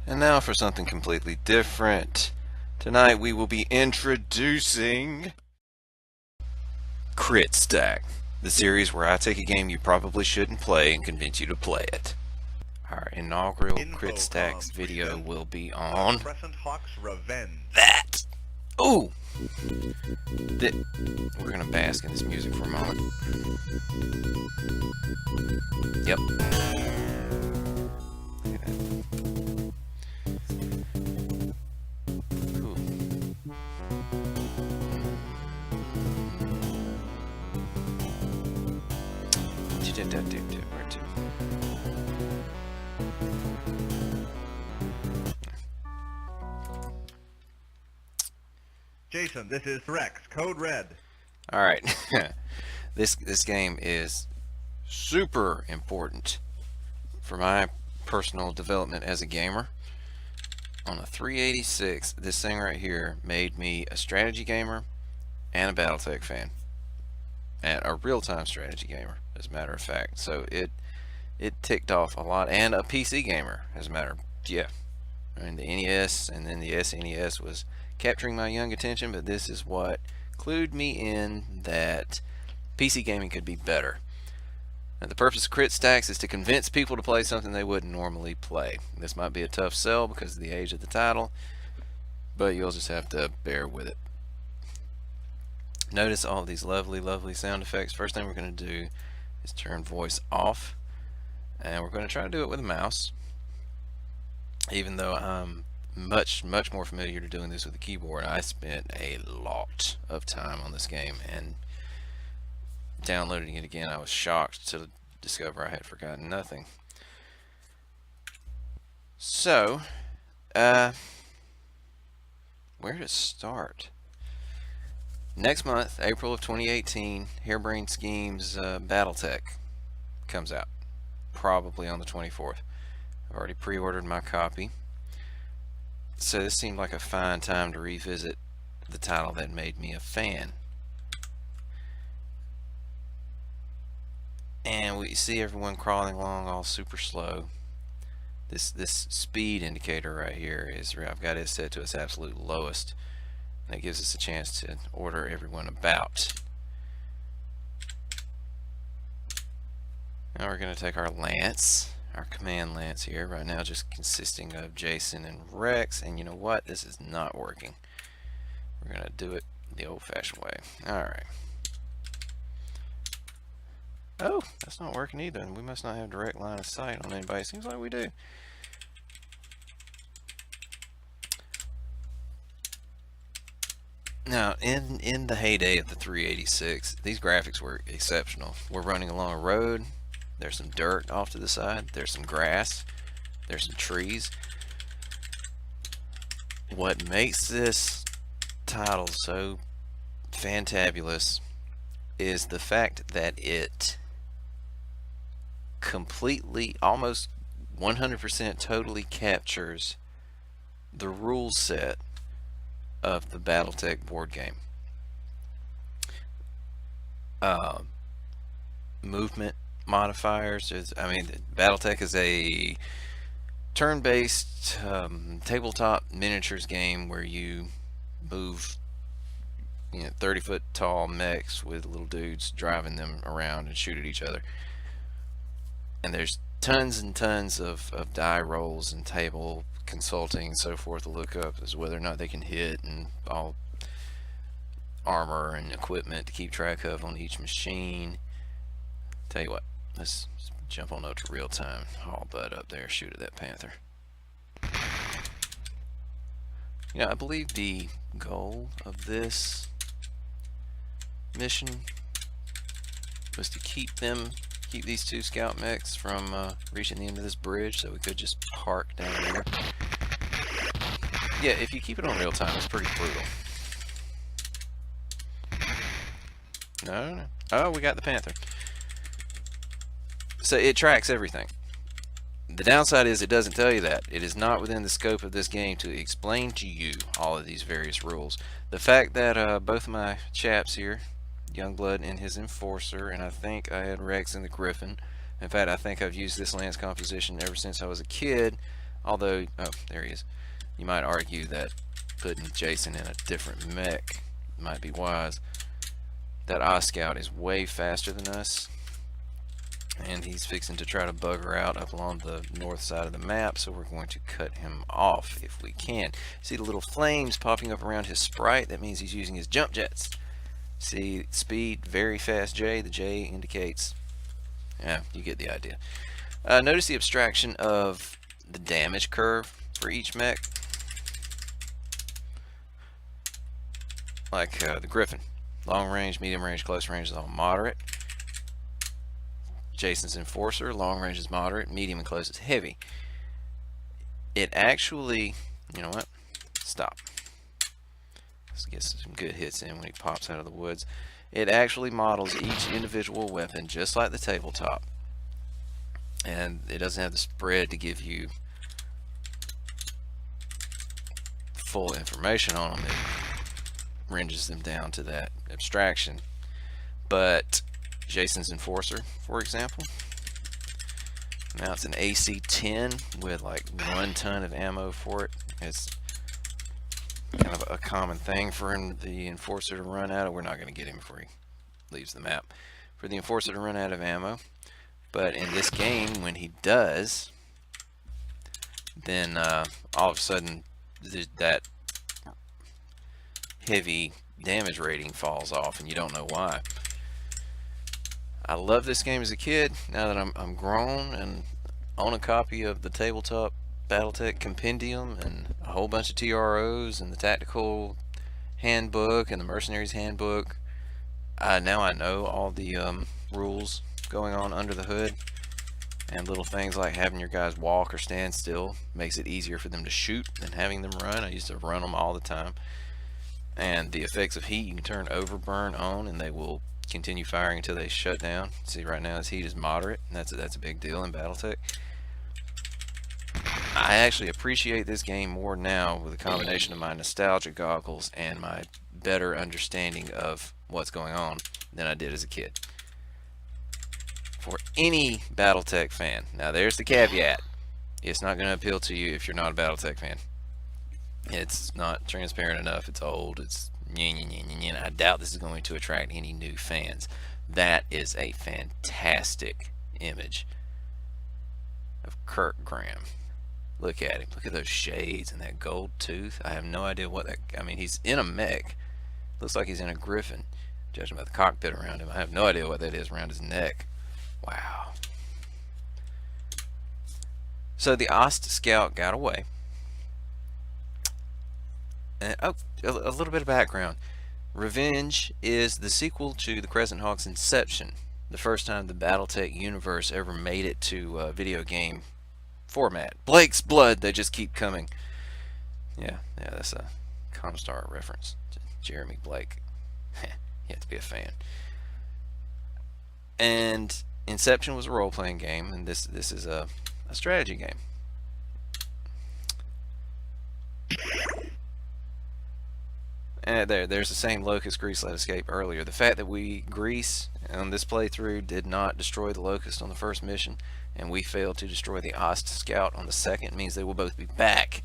And now for something completely different. Tonight we will be introducing Critstack, the series where I take a game you probably shouldn't play and convince you to play it. Our inaugural Critstacks video will be on Crescent Hawks Revenge. that. Ooh! We're gonna bask in this music for a moment. Yep. Look at that. Cool. Where to? Jason, this is Rex, Code Red. Alright. This game is super important for my personal development as a gamer. On a 386, this thing right here made me a strategy gamer and a Battletech fan. And a real-time strategy gamer, as a matter of fact. So it ticked off a lot, and a PC gamer, as a matter of, yeah. I mean, the NES and then the SNES was capturing my young attention, but this is what clued me in that PC gaming could be better. Now, the purpose of Critstacks is to convince people to play something they wouldn't normally play. This might be a tough sell because of the age of the title, but you'll just have to bear with it. Notice all these lovely sound effects. First thing we're going to do is turn voice off, and we're going to try to do it with a mouse, even though I'm much more familiar to doing this with a keyboard. I spent a lot of time on this game, and downloading it again I was shocked to discover I had forgotten nothing. So where to start? Next month, April of 2018, Harebrained Schemes Battletech comes out, probably on the 24th. I've already pre-ordered my copy, so this seemed like a fine time to revisit the title that made me a fan. And we see everyone crawling along all super slow. This speed indicator right here is, I've got it set to its absolute lowest. That gives us a chance to order everyone about. Now we're going to take our lance, our command lance here, right now just consisting of Jason and Rex, and you know what? This is not working. We're going to do it the old-fashioned way. Alright. Oh, that's not working either. We must not have direct line of sight on anybody. Seems like we do. Now, in the heyday of the 386, these graphics were exceptional. We're running along a road. There's some dirt off to the side. There's some grass. There's some trees. What makes this title so fantabulous is the fact that it completely, almost 100% totally captures the rule set of the Battletech board game. Movement modifiers is, I mean, Battletech is a turn-based tabletop miniatures game where you move 30-foot tall mechs with little dudes driving them around and shoot at each other. And there's tons and tons of die rolls and table consulting and so forth to look up as whether or not they can hit, and all armor and equipment to keep track of on each machine. Tell you what, let's jump on up to real time. Haul Bud up there, shoot at that panther. I believe the goal of this mission was to keep these two scout mechs from reaching the end of this bridge, so we could just park down there. Yeah, if you keep it on real time, it's pretty brutal. No. Oh, we got the panther. So it tracks everything. The downside is it doesn't tell you that. It is not within the scope of this game to explain to you all of these various rules. The fact that both of my chaps here, Youngblood and his Enforcer, and I think I had Rex and the Griffin. In fact, I think I've used this lance composition ever since I was a kid Although, oh, there he is. You might argue that putting Jason in a different mech might be wise. That Scout is way faster than us, and he's fixing to try to bugger out up along the north side of the map, so we're going to cut him off if we can. See the little flames popping up around his sprite? That means he's using his jump jets. See, speed, very fast J. The J indicates, yeah, you get the idea. Notice the abstraction of the damage curve for each mech. Like the Griffin. Long range, medium range, close range is all moderate. Jason's Enforcer, long range is moderate, medium and close is heavy. It actually, you know what? Stop. Let's get some good hits in when he pops out of the woods. It actually models each individual weapon just like the tabletop. And it doesn't have the spread to give you full information on them. It ranges them down to that abstraction. But Jason's Enforcer, for example, now it's an AC-10 with like 1 ton of ammo for it. It's kind of a common thing for the Enforcer to run out of. We're not going to get him before he leaves the map. For the Enforcer to run out of ammo. But in this game, when he does, then all of a sudden that heavy damage rating falls off, and you don't know why. I loved this game as a kid. Now that I'm grown and own a copy of the tabletop Battletech compendium and a whole bunch of TROs and the tactical handbook and the mercenaries handbook, now I know all the rules going on under the hood, and little things like having your guys walk or stand still makes it easier for them to shoot than having them run. I used to run them all the time. And the effects of heat, you can turn overburn on and they will continue firing until they shut down. See, right now his heat is moderate, and that's a big deal in Battletech. I actually appreciate this game more now with a combination of my nostalgia goggles and my better understanding of what's going on than I did as a kid. For any Battletech fan, now there's the caveat, it's not going to appeal to you if you're not a Battletech fan. It's not transparent enough, it's old, it's I doubt this is going to attract any new fans. That is a fantastic image of Kirk Graham. Look at him, look at those shades and that gold tooth. I have no idea what that, I mean, he's in a mech, looks like he's in a Griffin, judging by the cockpit around him. I have no idea what that is around his neck. Wow. So the Ost Scout got away. And, oh, a little bit of background. Revenge is the sequel to the Crescent Hawks Inception. The first time the Battletech universe ever made it to video game format. Blake's blood, they just keep coming. Yeah, that's a Comstar reference. Jeremy Blake. You have to be a fan. And Inception was a role-playing game, and this is a strategy game. And there's the same locust Grease let escape earlier. The fact that Grease on this playthrough did not destroy the locust on the first mission, and we failed to destroy the Ost Scout on the second, means they will both be back.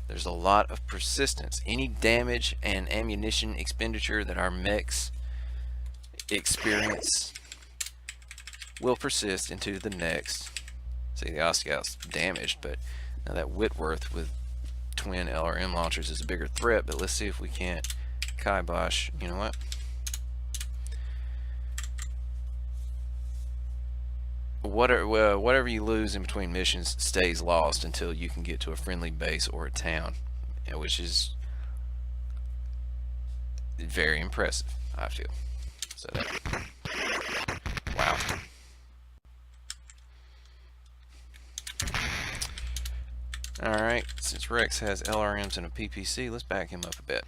There's a lot of persistence. Any damage and ammunition expenditure that our mechs experience will persist into the next. See, the Ost Scout's damaged, but now that Whitworth with twin LRM launchers is a bigger threat. But let's see if we can't kibosh. You know what? Whatever you lose in between missions stays lost until you can get to a friendly base or a town, which is very impressive, I feel. So wow. Alright, since Rex has LRMs and a PPC, let's back him up a bit.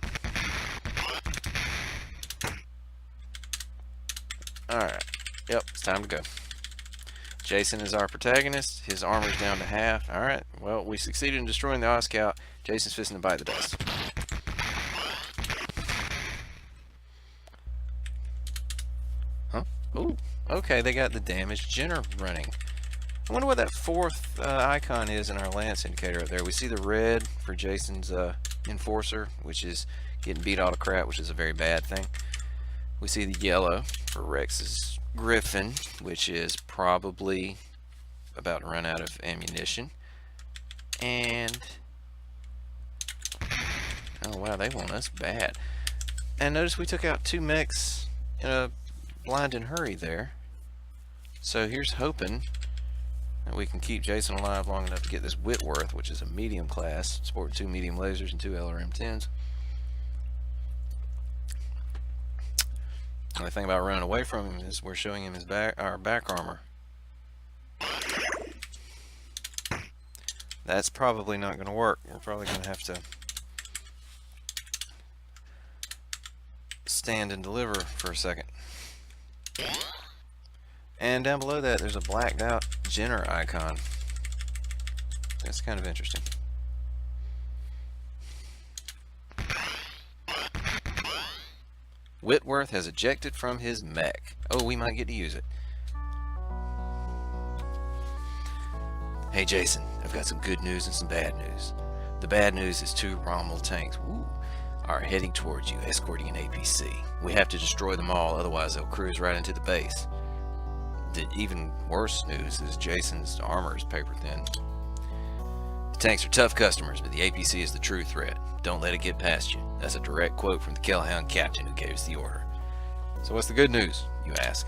Alright, yep, it's time to go. Jason is our protagonist. His armor's down to half. Alright, well, we succeeded in destroying the Ost Scout. Jason's fisting to bite the dust. Huh? Ooh, okay, they got the damaged Jenner running. I wonder what that fourth icon is in our Lance indicator up there. We see the red for Jason's Enforcer, which is getting beat all to crap, which is a very bad thing. We see the yellow for Rex's Griffin, which is probably about to run out of ammunition. And oh wow, they want us bad. And notice we took out 2 mechs in a blinding hurry there. So here's hoping that we can keep Jason alive long enough to get this Whitworth, which is a medium class, sporting 2 medium lasers and 2 LRM-10s. The only thing about running away from him is we're showing him his our back armor. That's probably not going to work. We're probably going to have to stand and deliver for a second. And down below that, there's a blacked out Jenner icon. That's kind of interesting. Whitworth has ejected from his mech. Oh, we might get to use it. Hey Jason, I've got some good news and some bad news. The bad news is 2 Rommel tanks are heading towards you, escorting an APC. We have to destroy them all, otherwise they'll cruise right into the base. The even worse news is Jason's armor is paper thin. The tanks are tough customers, but the APC is the true threat. Don't let it get past you. That's a direct quote from the Callahan captain who gave us the order. So what's the good news, you ask?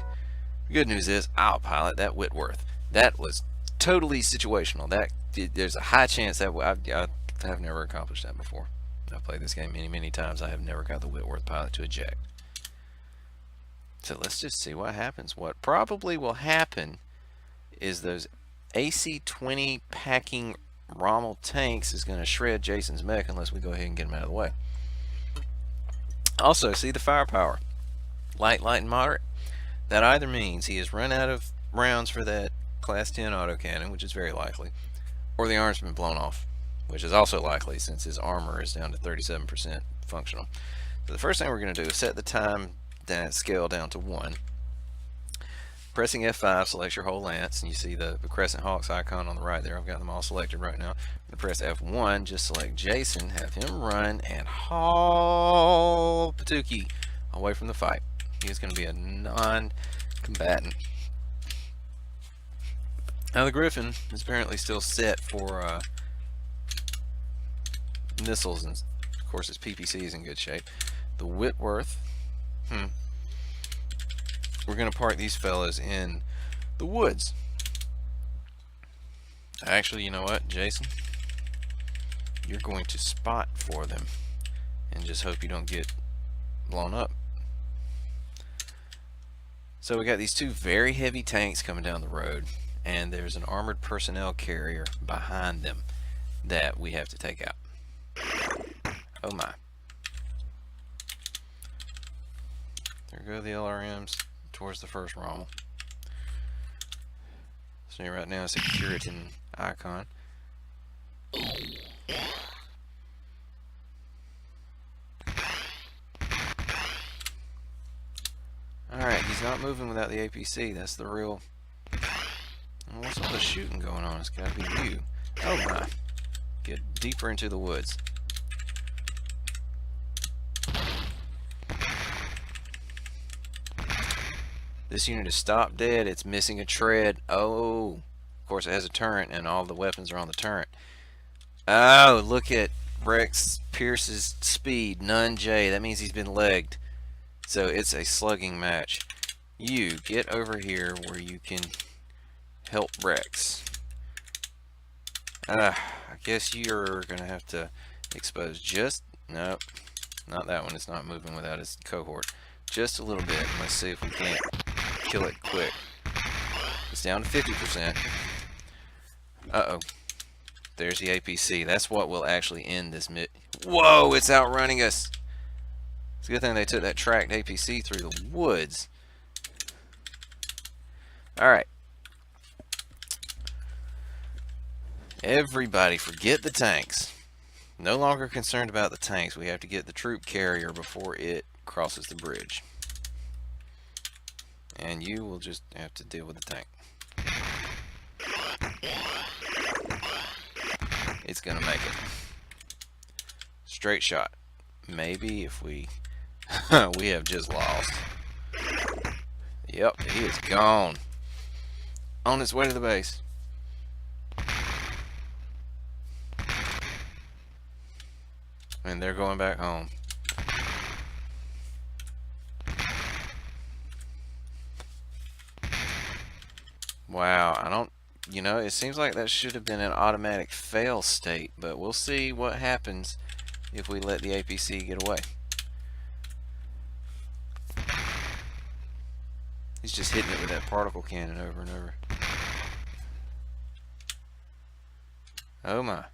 The good news is I'll pilot that Whitworth. That was totally situational. There's a high chance that I have never accomplished that before. I've played this game many times. I have never got the Whitworth pilot to eject. So let's just see what happens. What probably will happen is those AC-20 packing Rommel tanks is going to shred Jason's mech unless we go ahead and get him out of the way. Also, see the firepower. Light, and moderate. That either means he has run out of rounds for that Class 10 autocannon, which is very likely, or the arm's been blown off, which is also likely since his armor is down to 37% functional. So the first thing we're going to do is set the time scale down to 1. Pressing F5 selects your whole lance, and you see the Crescent Hawks icon on the right there. I've got them all selected right now. I'm going to press F1, just select Jason, have him run, and haul Patuki away from the fight. He's going to be a non-combatant. Now the Griffin is apparently still set for missiles, and of course his PPC is in good shape. The Whitworth, we're going to park these fellas in the woods. Actually, you know what, Jason? You're going to spot for them and just hope you don't get blown up. So we got these 2 very heavy tanks coming down the road, and there's an armored personnel carrier behind them that we have to take out. Oh my. There go the LRMs towards the first Rommel. So right now it's a Curitan icon. Alright, he's not moving without the APC. That's the real... What's all the shooting going on? It's gotta be you. Oh my. Get deeper into the woods. This unit is stopped dead. It's missing a tread. Oh, of course it has a turret and all the weapons are on the turret. Oh, look at Rex Pierce's speed, none J. That means he's been legged. So it's a slugging match. You get over here where you can help Rex. I guess you're gonna have to expose just... Nope, not that one. It's not moving without its cohort. Just a little bit. Let's see if we can't kill it quick. It's down to 50%. Uh-oh. There's the APC. That's what will actually end this Whoa, it's outrunning us. It's a good thing they took that tracked APC through the woods. Alright. Everybody forget the tanks. No longer concerned about the tanks. We have to get the troop carrier before it crosses the bridge. And you will just have to deal with the tank. it's gonna make it. Straight shot. Maybe if we we have just lost. Yep, he is gone. On his way to the base. And they're going back home. Wow, I don't, you know, it seems like that should have been an automatic fail state, but we'll see what happens if we let the APC get away. He's just hitting it with that particle cannon over and over. Oh my.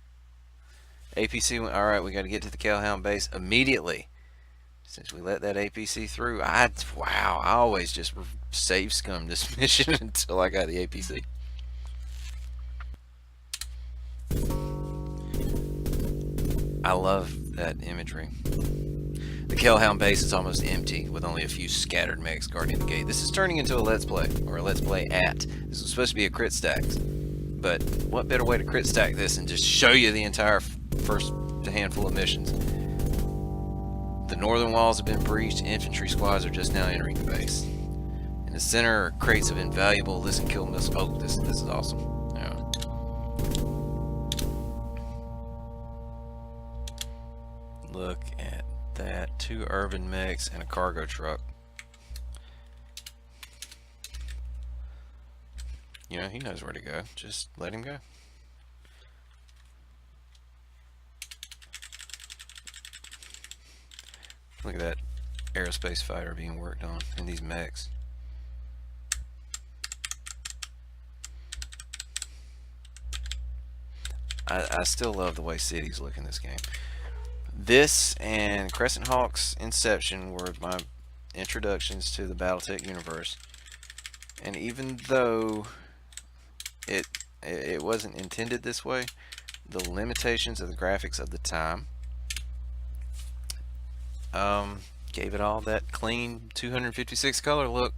APC went, alright, we got to get to the Callahan Base immediately. Since we let that APC through, wow, I always just save scum this mission until I got the APC. I love that imagery. The Callahan Base is almost empty, with only a few scattered mechs guarding the gate. This is turning into a Let's Play, or a Let's Play at. This was supposed to be a Critstack, but what better way to Critstack this than just show you the entire first handful of missions. The northern walls have been breached, infantry squads are just now entering the base. In the center are crates of invaluable listen kill missiles. Oh, this is awesome. Yeah. Look at that. 2 urban mechs and a cargo truck. You know, he knows where to go. Just let him go. Look at that aerospace fighter being worked on in these mechs. I still love the way cities look in this game. This and Crescent Hawks Inception were my introductions to the Battletech universe. And even though it wasn't intended this way, the limitations of the graphics of the time gave it all that clean 256 color look,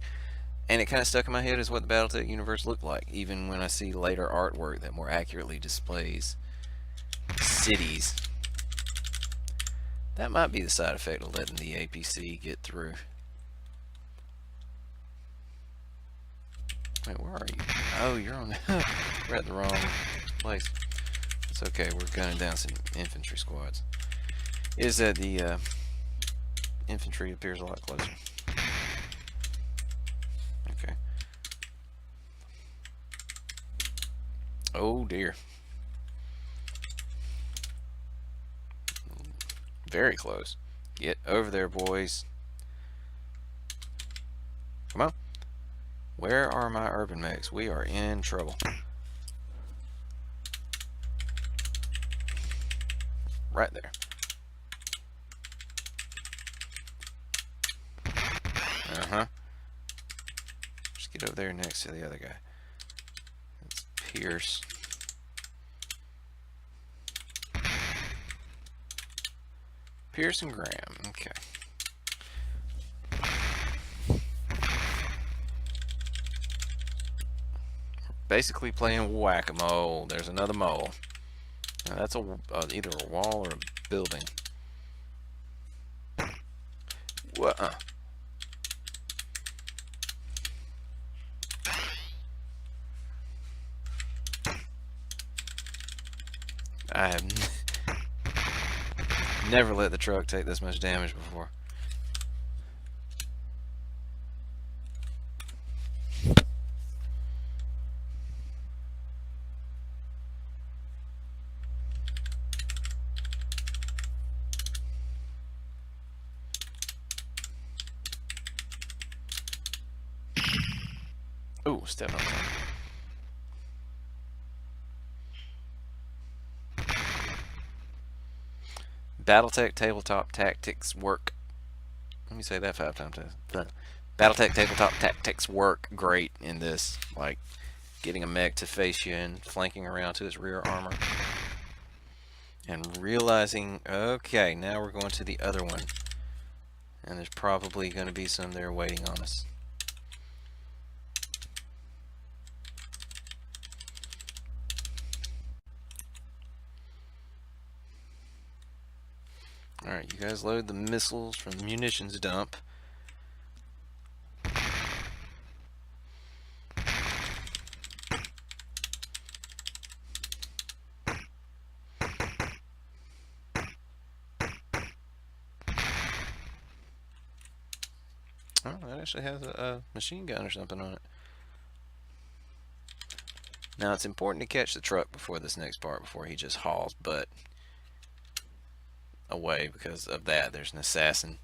and it kind of stuck in my head as what the Battletech universe looked like, even when I see later artwork that more accurately displays cities. That might be the side effect of letting the APC get through. Wait, where are you? Oh, you're on. We're at the wrong place. It's okay, we're gunning down some infantry squads. Is that the infantry appears a lot closer. Okay. Oh dear. Very close. Get over there, boys. Come on. Where are my urban mechs? We are in trouble. Right there. Uh-huh. Just get over there next to the other guy. It's Pierce. Pierce and Graham. Okay. Basically playing whack-a-mole. There's another mole. Now that's either a wall or a building. What? I have never let the truck take this much damage before. Ooh, step on that. Battletech tabletop tactics work. Let me say that 5 times. Battletech tabletop tactics work great in this. Like getting a mech to face you and flanking around to its rear armor. And realizing, okay, now we're going to the other one. And there's probably going to be some there waiting on us. Alright, you guys load the missiles from the munitions dump. Oh, that actually has a machine gun or something on it. Now, it's important to catch the truck before this next part, before he just hauls butt away. Because of that, there's an assassin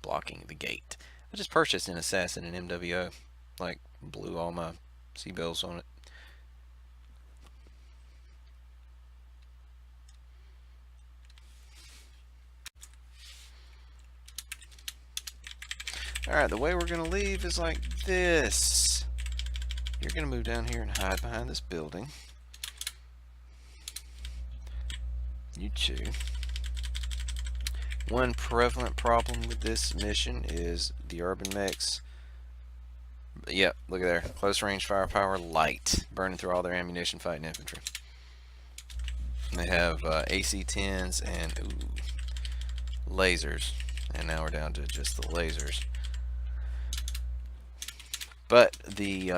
blocking the gate. I just purchased an assassin in MWO. Like, blew all my C-bills on it. Alright, the way we're going to leave is like this. You're going to move down here and hide behind this building. You two. One prevalent problem with this mission is the urban mechs. Yep, look at there. Close range firepower light. Burning through all their ammunition fighting infantry. They have AC-10s and lasers. And now we're down to just the lasers. But the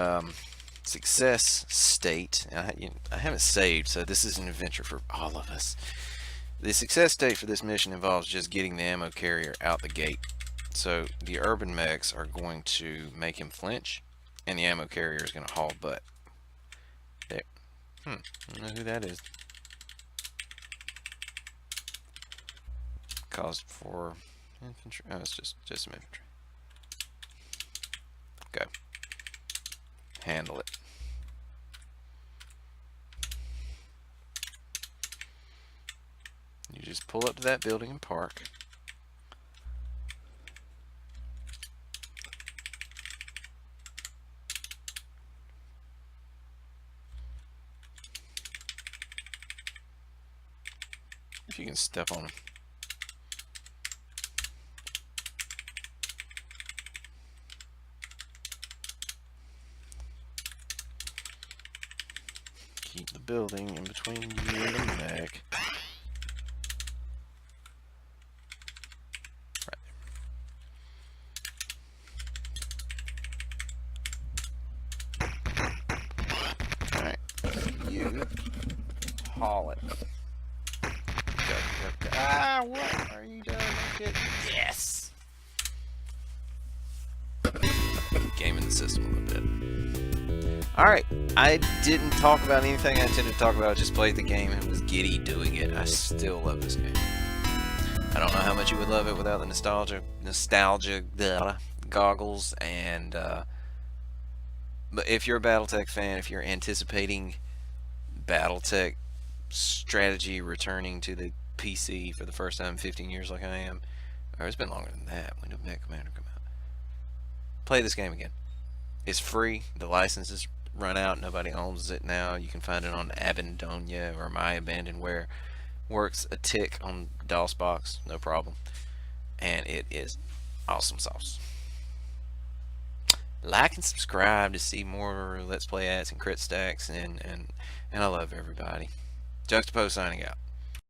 success state, I haven't saved, so this is an adventure for all of us. The success state for this mission involves just getting the ammo carrier out the gate. So the urban mechs are going to make him flinch, and the ammo carrier is going to haul butt. There. I don't know who that is. Caused for infantry. Oh, it's just some infantry. Go. Handle it. You just pull up to that building and park. If you can step on them. Keep the building in between you and the mech. Right. Alright. You haul it. Go. Ah, what are you doing? Yes! Gaming the system a little bit. Alright, I didn't talk about anything I intended to talk about. I just played the game and was giddy doing it. I still love this game. I don't know how much you would love it without the nostalgia goggles. And but if you're a Battletech fan, if you're anticipating Battletech strategy returning to the PC for the first time in 15 years like I am, or it's been longer than that. When did Mech Commander come out? Play this game again. It's free. The license is run out. Nobody owns it now. You can find it on Abandonia or My Abandonware. Works a tick on DOSBox, no problem. And it is awesome sauce. Like and subscribe to see more Let's Play ads and Critstacks, and I love everybody. Juxtapose signing out.